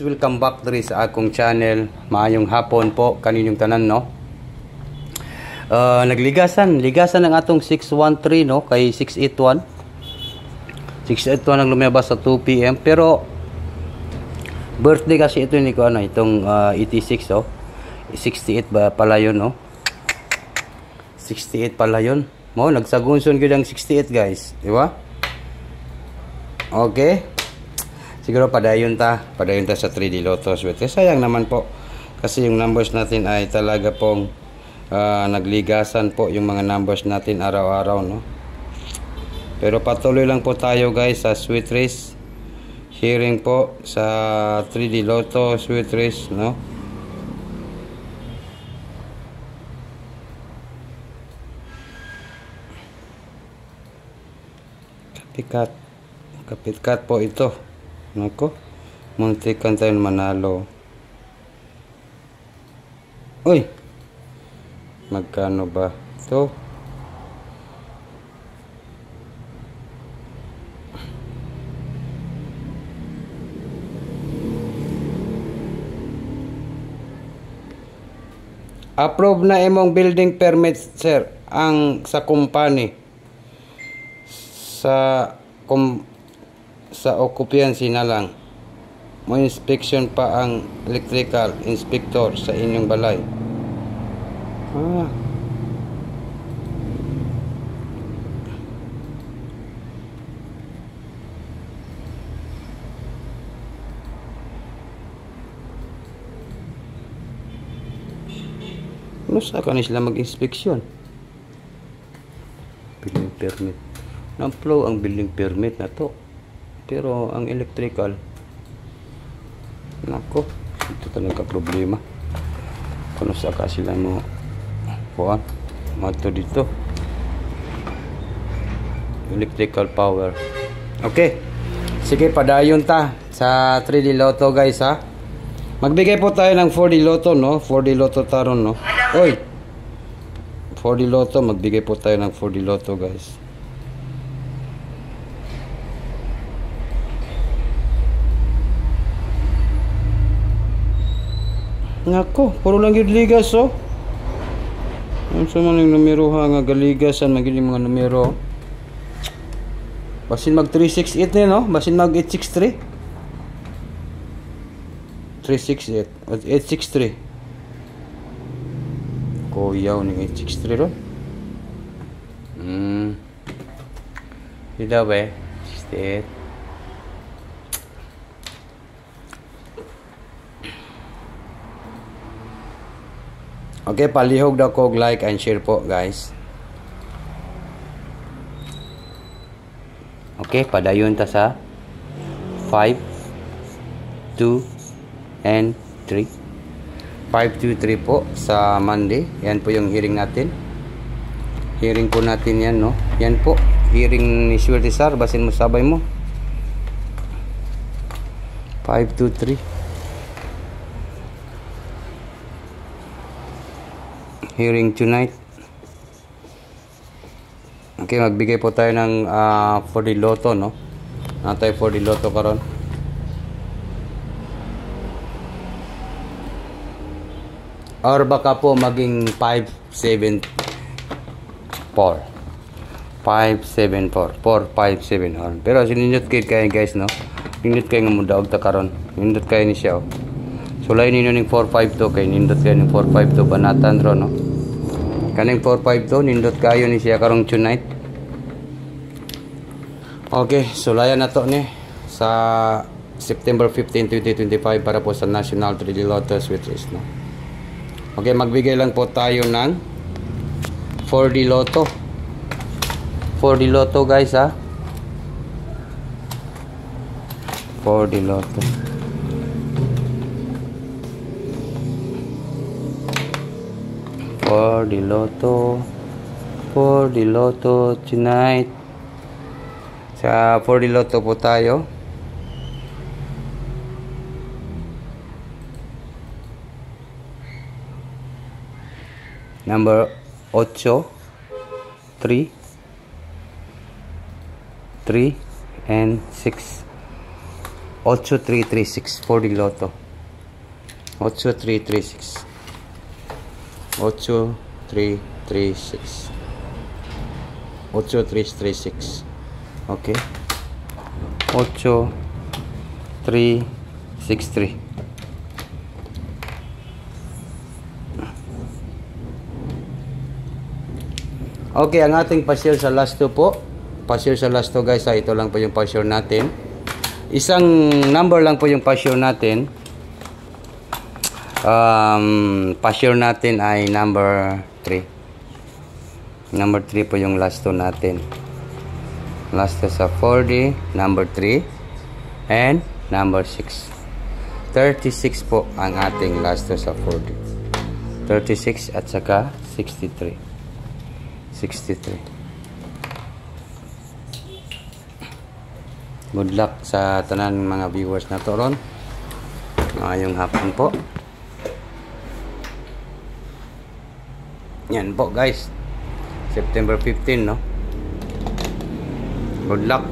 Welcome back diri sa akong channel. Maayong hapon po kaninyong tanan, no. Ligasan ang atong 613, no, kay 681 ang lumabas sa 2 PM, pero birthday kasi ito ni ko, ano, itong 86, oh. 68 ba pala yun, no. 68 pala yun. Mo nagsagunson gyud ang 68, guys, di ba? Okay. Siguro padayon ta sa 3D Lotto Sweet. Sayang naman po kasi yung numbers natin ay talaga pong nagligasan po yung mga numbers natin araw-araw, no. Pero patuloy lang po tayo, guys, sa Sweet Race. Hearing po sa 3D Lotto Sweet Race, no. Kapitkat po ito. Nako, muntikan tayo manalo. Uy, magkano ba ito? Approve na imong building permit, sir, ang sa company sa occupancy na lang. Mo inspection pa ang electrical inspector sa inyong balay. Ano sa kanis sila mag-inspeksyon? Building permit. Na-upload ang building permit na to. Pero ang electrical, nako, ito talaga problema. Kung saka sila mo kuha mato dito, electrical power. Okay, sige, padayon ta sa 3D Lotto, guys, ha. Magbigay po tayo ng 4D Lotto, no. 4D Lotto taron, no. Oy, 4D Lotto, magbigay po tayo ng 4D Lotto, guys. Nako, puro lang yung ligas, oh. Ano sa mga numero ha, nga galigasan, magiling mga numero. Basin mag 368 na, no? Basin mag 863. 368, 863. Kuyaw ni 863 ron. Hindi ba, 68. Okay, palihog daw ko like and share po, guys. Okay, padayon ta sa 5, 2, and 3. 5, 2, 3 po sa Monday. Yan po yung hearing natin. Hearing po natin yan, no. Yan po, hearing ni Swerte Sar. Basin mo, sabay mo. 5, 2, 3. Hearing tonight. Okay, magbigay po tayo ng 4D Lotto, no. Natay 4D Lotto karon. Or baka po maging 574. 574. 457. Pero sinindot kayo, guys, no. Nindot kayo nga mudaog ta karon. Nindot kayo ni siya, oh. Sulay ninyo ng 452 kay nindot kayo ng 452 banatan ro, no. Kaning 452 nindot kayo ni siya karong tonight. Okay, sulayan na to ni sa September 15, 2025 para po sa National 3D Lotto Sweet Race, no. Okay, magbigay lang po tayo ng 4D Lotto. 4D Lotto, guys, ha. 4D Lotto. 4D Lotto. 4D Lotto tonight. Sa 4D Lotto po tayo. Number 8, 3, 3, and 6. 8336 for the Lotto. 8336. 8336. 8336. Okay. 8363. Okay, ang ating pa-share sa last 2 po. Pa-share sa last 2 guys, ito lang po yung pa-share natin. Isang number lang po yung pa-share natin. Pa-share natin ay number 3. Number 3 po yung last 2 natin. Last 2 sa 4D, number 3 and number 6. 36 po ang ating last 2 sa 4D. 36 at saka 63. 63. Good luck sa tanan mga viewers na to ron. Ngayong hapon po. Yan po guys. September 15, no? Good luck.